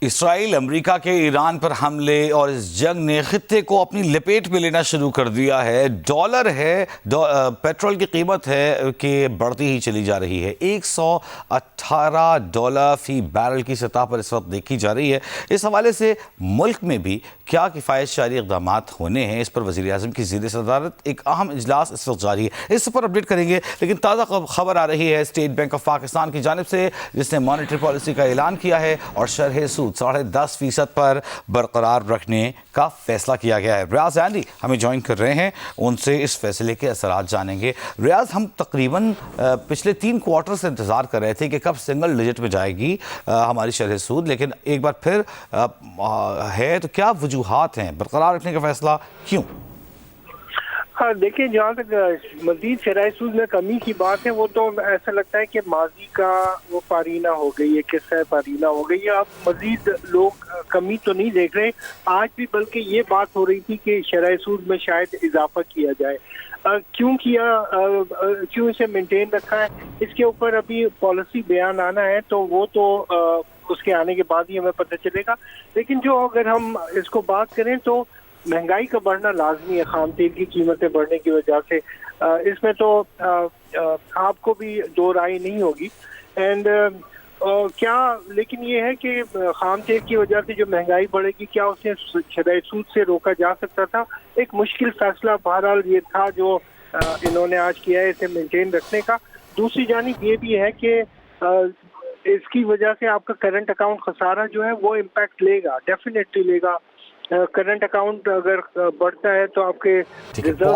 Israel America के Iran पर हमले और इस जंग ने खित्ते को अपनी लपेट में लेना शुरू कर दिया है। डॉलर है पेट्रोल की कीमत है कि बढ़ती ही चली जा रही है। $118 फी बैरल की सतह पर इस वक्त देखी जा रही है। इस हवाले से मुल्क में भी क्या किफ़ायतशारी इक़दाम होने हैं, इस पर वज़ीर आज़म की ज़ेर सदारत एक अहम इजलास इस वक्त जारी है। इस पर अपडेट करेंगे, लेकिन ताज़ा खबर आ रही है स्टेट बैंक ऑफ पाकिस्तान की जानिब से, जिसने मॉनेटरी पॉलिसी का ऐलान किया है और शरह सूद 10.5% पर बरकरार रखने का फैसला किया गया है। रियाज आंधी हमें ज्वाइन कर रहे हैं, उनसे इस फैसले के असरात जानेंगे। रियाज, हम तकरीबन पिछले 3 क्वार्टर से इंतज़ार कर रहे थे कि कब सिंगल डिजिट में जाएगी हमारी शरह सूद, लेकिन एक बार फिर है तो क्या वजूहात हैं बरकरार रखने का फैसला क्यों? हाँ, देखिए, जहाँ तक मजीद शरह सूद में कमी की बात है, वो तो ऐसा लगता है कि माजी का वो पारीना हो गई है, किस्सा पारीना हो गई है। अब मजीद लोग कमी तो नहीं देख रहे आज भी, बल्कि ये बात हो रही थी कि शरह सूद में शायद इजाफा किया जाए। क्यों किया, क्यों इसे मेंटेन रखा है, इसके ऊपर अभी पॉलिसी बयान आना है, तो वो तो उसके आने के बाद ही हमें पता चलेगा। लेकिन जो अगर हम इसको बात करें तो महंगाई का बढ़ना लाजमी है, खाम तेल की कीमतें बढ़ने की वजह से। इसमें तो आपको भी दो राय नहीं होगी। एंड क्या, लेकिन ये है कि खाम तेल की वजह से जो महंगाई बढ़ेगी, क्या उसे शरह सूद से रोका जा सकता था? एक मुश्किल फैसला बहरहाल ये था जो इन्होंने आज किया है, इसे मेंटेन रखने का। दूसरी जानिब ये भी है कि इसकी वजह से आपका करंट अकाउंट खसारा जो है वो इम्पैक्ट लेगा, डेफिनेटली लेगा। करंट अकाउंट अगर बढ़ता है तो आपके रिजर्व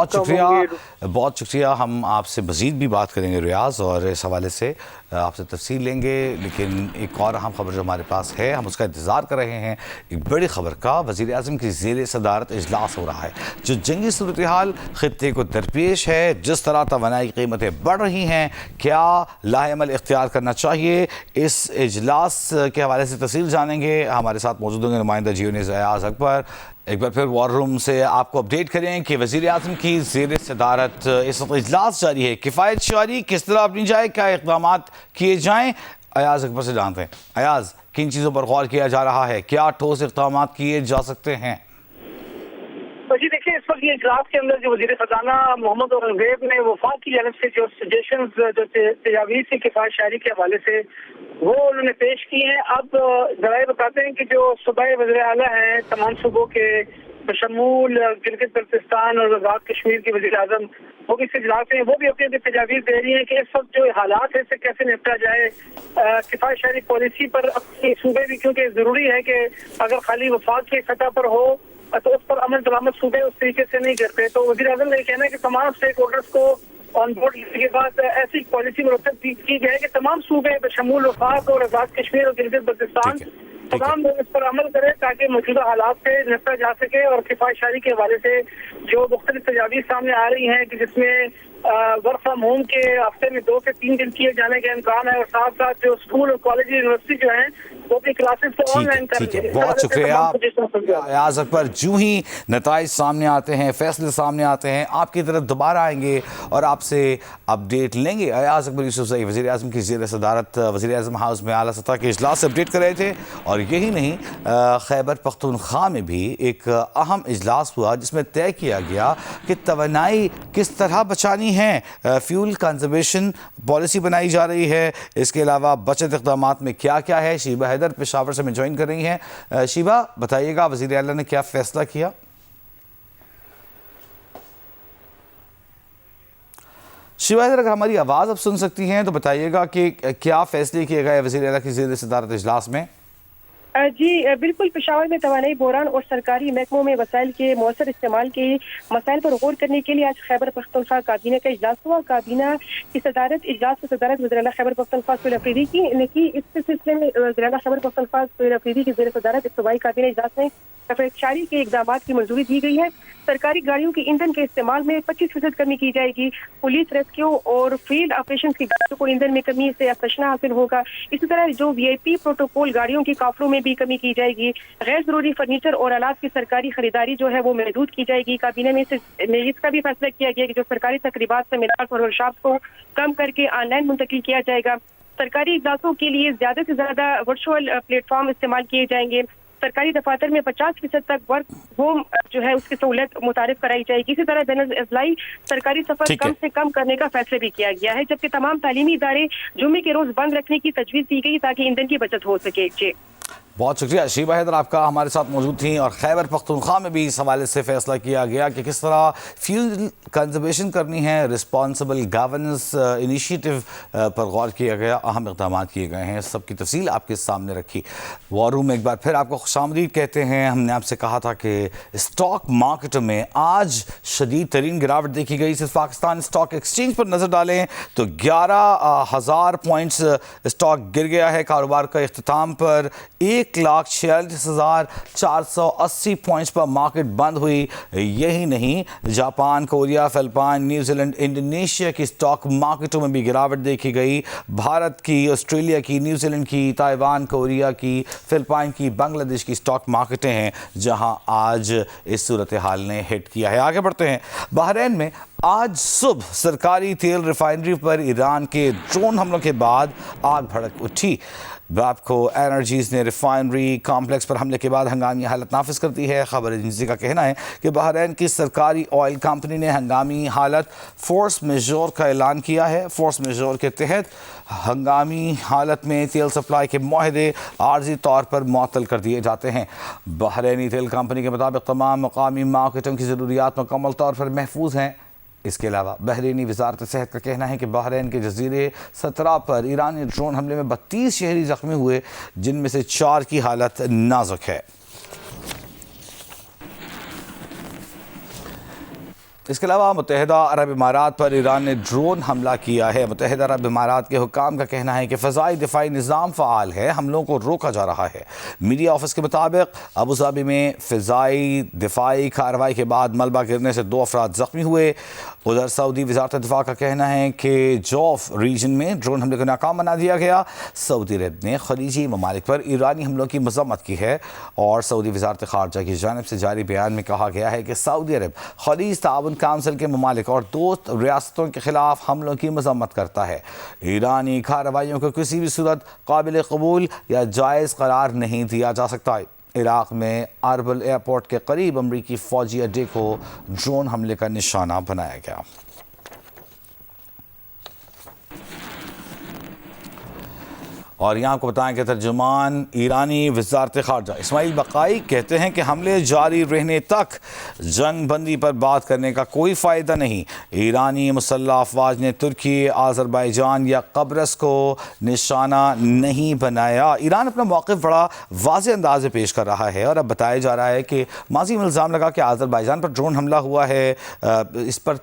बहुत शुक्रिया। हम आपसे मज़ीद भी बात करेंगे रियाज, और इस हवाले से आपसे तफसील लेंगे। लेकिन एक और अहम खबर जो हमारे पास है, हम उसका इंतज़ार कर रहे हैं, एक बड़ी खबर का। वज़ीर आज़म की ज़ेर सदारत इजलास हो रहा है। जो जंगी सूरत हाल खित्ते को दरपेश है, जिस तरह तवानाई की कीमतें बढ़ रही हैं, क्या लाहेअमल इख्तियार करना चाहिए, इस इजलास के हवाले से तफसील जानेंगे। हमारे साथ मौजूद होंगे नुमाइंदा जियोनिस अयाज अकबर। एक बार फिर वॉर रूम से आपको अपडेट करें कि वज़ीर आज़म की ज़ेर सदारत इस वक्त इजलास जारी है। किफ़ायतशारी किस तरह अपनी जाए, क्या इक़दाम किए जाएँ, अयाज अकबर से जानते हैं। अयाज, किन चीज़ों पर गौर किया जा रहा है, क्या ठोस इक़दाम किए जा सकते हैं? तो जी देखिए, इस वक्त ये इजलास के अंदर जो वज़ीर ख़ज़ाना मोहम्मद औरंगज़ेब ने वफाक की जानिब से जो सजेशंस, जो तजावीज़ की किफ़ायतशारी के हवाले से वो उन्होंने पेश की हैं। अब ज़राए बताते हैं कि जो सूबाए वज़ीर आला हैं तमाम सूबों के बशमूल गिलगित बल्तिस्तान और आज़ाद कश्मीर के वज़ीर आज़म, वो भी इस इजलास में वो भी अपनी अपनी तजावीज़ दे रही हैं कि इस वक्त जो हालात है इससे कैसे निपटा जाए। किफ़ायतशारी पॉलिसी पर अपनी सूबे भी, क्योंकि ज़रूरी है कि अगर खाली वफाक की सतह पर हो तो उस पर अमल दरामद सूबे उस तरीके से नहीं करते। तो वज़ीर आज़म ने कहना है कि तमाम स्टेक होल्डर्स को ऑन बोर्ड लेने के बाद ऐसी पॉलिसी मुरतब की जाए कि तमाम सूबे बशमूल वफाक और आज़ाद कश्मीर और गिलगित बल्तिस्तान तमाम लोग इस पर अमल करें ताकि मौजूदा हालात से निपटा जा सके। और किफ़ायतशारी के हवाले से जो मुख्तलिफ तजावीज़ सामने आ रही हैं कि जिसमें वर्क फ्राम होम के हफ्ते में 2 से 3 दिन किए जाने का इम्कान है, और साथ साथ जो स्कूल और कॉलेज यूनिवर्सिटी जो हैं वो भी क्लासेस को ऑनलाइन करेंगे। बहुत शुक्रिया अयाज अकबर। जूँ ही नताइज सामने आते हैं, फैसले सामने आते हैं, आपकी तरफ दोबारा आएंगे और आपसे अपडेट लेंगे। अयाज अकबर यूसुफजई वज़ीर आज़म की ज़ेर सदारत वज़ीर आज़म हाउस में आला सतह के इजलास से अपडेट कर रहे थे। और यही नहीं, खैबर पख्तूनख्वा में भी एक अहम इजलास हुआ जिसमें तय किया गया कि तवानाई किस तरह बचानी है। फ्यूल कंजर्वेशन पॉलिसी बनाई जा रही है, इसके अलावा बचत इक़दाम में क्या क्या है। शीबा हैदर पेशावर से हमें ज्वाइन कर रही हैं। शीबा, बताइएगा वज़ीर आला ने क्या फैसला किया? शीबा हैदर, अगर हमारी आवाज़ अब सुन सकती हैं तो बताइएगा कि क्या फैसले किए गए वज़ीर आला की ज़ेर सदारत इजलास में? जी बिल्कुल, पेशावर में तवानाई बहरान और सरकारी महकमों में वसाइल के मौसर इस्तेमाल के मसाइल पर गौर करने के लिए आज खैबर पख्तूनख्वा काबीना का इजलास हुआ। काबीना की सदारत इजलास की सदारत वज़ीर आला खैबर पख्तूनख्वा सुहेल अफरीदी की इस सिलसिले में वज़ीर आला खैबर पख्तूनख्वा सुहेल अफरीदी की ज़ेर सदारत सूबाई काबीना इजलास में किफ़ायतशारी के इक़दाम की मंजूरी दी गई है। सरकारी गाड़ियों के ईंधन के इस्तेमाल में 25% कमी की जाएगी। पुलिस, रेस्क्यू और फील्ड ऑपरेशन की गाड़ियों को ईंधन में कमी से अफसना हासिल होगा। इसी तरह जो VIP प्रोटोकॉल गाड़ियों की काफलों में भी कमी की जाएगी। गैर जरूरी फर्नीचर और आलात की सरकारी खरीदारी जो है वो महदूद की जाएगी। काबीना में इसका भी फैसला किया गया कि जो सरकारी तकरीबात से मिलाद और वर्कशॉप को कम करके ऑनलाइन मुंतकिल किया जाएगा। सरकारी इजलासों के लिए ज़्यादा से ज़्यादा वर्चुअल प्लेटफॉर्म इस्तेमाल किए जाएंगे। सरकारी दफातर में 50% तक वर्क होम जो है उसकी सहूलत मुतारिफ कराई जाएगी। इसी तरह बैन अज़लाई सरकारी सफर कम से कम करने का फैसला भी किया गया है, जबकि तमाम तालीमी इदारे जुम्मे के रोज बंद रखने की तजवीज़ दी गई ताकि ईंधन की बचत हो सके। जी बहुत शुक्रिया शीबा हैदर, आपका हमारे साथ मौजूद थी। और खैबर पख्तूनख्वा में भी इस हवाले से फैसला किया गया कि किस तरह फ्यूल कंजर्वेशन करनी है, रिस्पॉन्सिबल गवर्नेंस इनिशिएटिव पर गौर किया गया, अहम इक़दाम किए गए हैं, सबकी तफसील आपके सामने रखी। वॉर रूम में एक बार फिर आपको खुशामदीद कहते हैं। हमने आपसे कहा था कि स्टॉक मार्केट में आज शदीद तरीन गिरावट देखी गई। सिर्फ पाकिस्तान स्टॉक एक्सचेंज पर नज़र डालें तो 11,000 पॉइंट्स स्टॉक गिर गया है। कारोबार का इख्तिताम पर 1,46,480 पॉइंट्स पर मार्केट बंद हुई। यही नहीं, Japan, Korea, Philippine, New Zealand, Indonesia की स्टॉक मार्केटों में भी गिरावट देखी गई। भारत की, ऑस्ट्रेलिया की, न्यूजीलैंड की, ताइवान, कोरिया की, फिलिपाइन की, बांग्लादेश की स्टॉक मार्केटें हैं जहां आज इस सूरत हाल ने हिट किया है। आगे बढ़ते हैं। बहरीन में आज सुबह सरकारी तेल रिफाइनरी पर ईरान के ड्रोन हमलों के बाद आग भड़क उठी। बैपको एनर्जीज ने रिफाइनरी कॉम्प्लेक्स पर हमले के बाद हंगामी हालत नाफिज कर दी है। खबर एजेंसी का कहना है कि बहरीन की सरकारी ऑयल कंपनी ने हंगामी हालत फोर्स मेजोर का ऐलान किया है। फोर्स मेजोर के तहत हंगामी हालत में तेल सप्लाई के मुआहदे आर्जी तौर पर मुअत्तल कर दिए जाते हैं। बहरीनी तेल कंपनी के मुताबिक तमाम मकामी मार्केटों की ज़रूरियात मुकम्मल तौर पर महफूज हैं। इसके अलावा बहरीनी वजारत सेहत का कहना है कि बहरीन के जजीरे 17 पर ईरानी ड्रोन हमले में 32 शहरी जख्मी हुए, जिनमें से 4 की हालत नाजुक है। इसके अलावा मुत्तहिदा अरब इमारात पर ईरान ने ड्रोन हमला किया है। मुत्तहिदा अरब इमारात के हुक्काम का कहना है कि फ़ज़ाई दिफाई निज़ाम फ़ाल है, हमलों को रोका जा रहा है। मीडिया ऑफिस के मुताबिक अबू धाबी में फ़ज़ाई दिफाई कार्रवाई के बाद मलबा गिरने से 2 अफराद ज़ख्मी हुए। उधर सऊदी वज़ारत दिफा का कहना है कि जौफ रीजन में ड्रोन हमले को नाकाम बना दिया गया। सऊदी अरब ने खलीजी ममालिक पर ईरानी हमलों की मज़म्मत की है और सऊदी वज़ारत ख़ारजा की जानिब से जारी बयान में कहा गया है कि सऊदी अरब खलीज ताउन काउंसिल के ममालिक और दोस्त रियासतों के खिलाफ हमलों की मज़म्मत करता है। ईरानी कार्रवाइयों को किसी भी सूरत काबिल कबूल या जायज़ करार नहीं दिया जा सकता। इराक़ में अरबल एयरपोर्ट के करीब अमरीकी फ़ौजी अड्डे को ड्रोन हमले का निशाना बनाया गया। और यहाँ आपको बताएं कि तर्जुमान ईरानी वज़ारत ख़ारजा इस्माइल बक़ाई कहते हैं कि हमले जारी रहने तक जंग बंदी पर बात करने का कोई फ़ायदा नहीं। ईरानी मुसल्लह अफ़वाज ने तुर्की, आज़रबाईजान या कब्रस को निशाना नहीं बनाया। ईरान अपना मौक़िफ़ बड़ा वाज़ेह अंदाज में पेश कर रहा है और अब बताया जा रहा है कि माज़ी में इल्ज़ाम लगा कि आज़रबाईजान पर ड्रोन हमला हुआ है। इस पर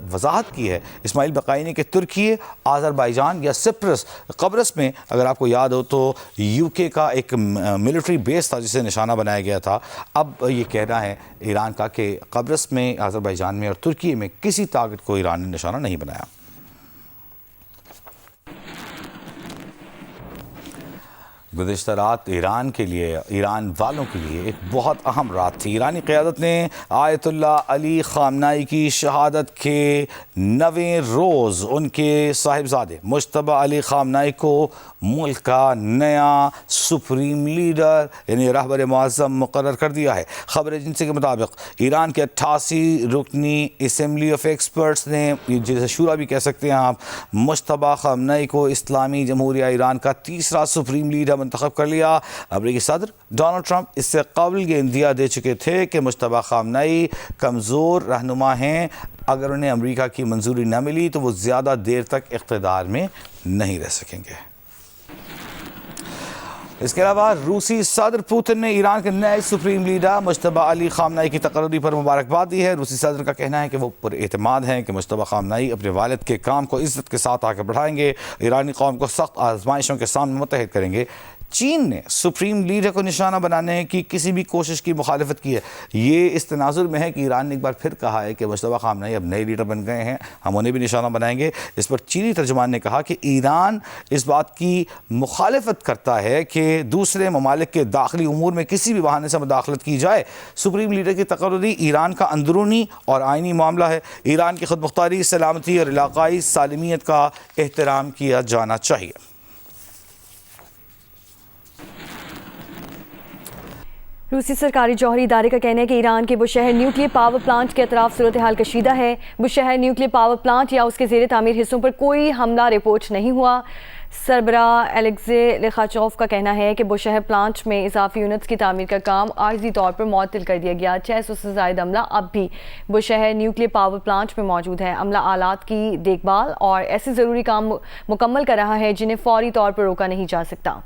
वजाहत की है इस्माइल बक़ाई ने कि तुर्की, आज़रबाईजान या सिप्रस, कब्रस में अगर आपको याद हो तो यूके का एक मिलिट्री बेस था जिसे निशाना बनाया गया था। अब ये कहना है ईरान का कि कब्रस में, आज़रबाईजान में और तुर्की में किसी टारगेट को ईरान ने निशाना नहीं बनाया। गुज़िश्ता रात ईरान के लिए, ईरान वालों के लिए एक बहुत अहम रात थी। ईरानी क़यादत ने आयतुल्लाह अली ख़ामनाई की शहादत के 9वें रोज़ उनके साहिबजादे मुज्तबा अली ख़ामनाई को मुल्क का नया सुप्रीम लीडर यानी रहबर मुअज़्ज़म मुक़र्रर कर दिया है। खबर एजेंसी के मुताबिक ईरान के 88 रुकनी असम्बली ऑफ एक्सपर्ट्स ने, जिसे शूरा भी कह सकते हैं आप, मुज्तबा ख़ामनाई को इस्लामी जमहूरिया ईरान का तीसरा सुप्रीम लीडर मंतखब कर लिया। अमेरिकी सदर डोनाल्ड ट्रंप इससे कबल ये इंदिया दे चुके थे कि मुज्तबा ख़ामनाई कमज़ोर रहनुमा हैं, अगर उन्हें अमेरिका की मंजूरी न मिली तो वो ज़्यादा देर तक इक़्तिदार में नहीं रह सकेंगे। इसके अलावा रूसी सदर पुतिन ने ईरान के नए सुप्रीम लीडर मुज्तबा अली ख़ामनाई की तकर्री पर मुबारकबाद दी है। रूसी सदर का कहना है कि वो पुरएतमाद हैं कि मुज्तबा ख़ामनाई अपने वालिद के काम को इज़्ज़त के साथ आगे बढ़ाएंगे, ईरानी कौम को सख्त आजमाइशों के सामने मुत्तहिद करेंगे। चीन ने सुप्रीम लीडर को निशाना बनाने की किसी भी कोशिश की मुखालफत की है। ये इस तनाजुर में है कि ईरान ने एक बार फिर कहा है कि मुज्तबा ख़ामनाई अब नए लीडर बन गए हैं, हम उन्हें भी निशाना बनाएंगे। इस पर चीनी तर्जुमान ने कहा कि ईरान इस बात की मुखालफत करता है कि दूसरे ममालिक के दाखिली उमूर में किसी भी बहाने से मुदाखलत की जाए। सुप्रीम लीडर की तकर्री ईरान का अंदरूनी और आइनी मामला है। ईरान की खुदमुख्तारी, सलामती और इलाकाई सालमियत का एहतराम किया जाना चाहिए। रूसी सरकारी जौहरी इदारे का कहना है कि ईरान के बुशहर न्यूक्लियर पावर प्लांट के अतराफ सूरत हाल कशीदा है। बुशहर न्यूक्लियर पावर प्लांट या उसके ज़ेर तामीर हिस्सों पर कोई हमला रिपोर्ट नहीं हुआ। सरबरा एलेक्जे लिखाचोफ का कहना है कि बुशहर प्लांट में इजाफी यूनिट्स की तामीर का काम आर्जी तौर पर मुअत्तल कर दिया गया। 600 से ज़ायद अमला अब भी बुशहर न्यूक्लियर पावर प्लांट में मौजूद है। अमला आलात की देखभाल और ऐसे ज़रूरी काम मुकम्मल कर रहा है जिन्हें फौरी तौर पर रोका नहीं जा सकता।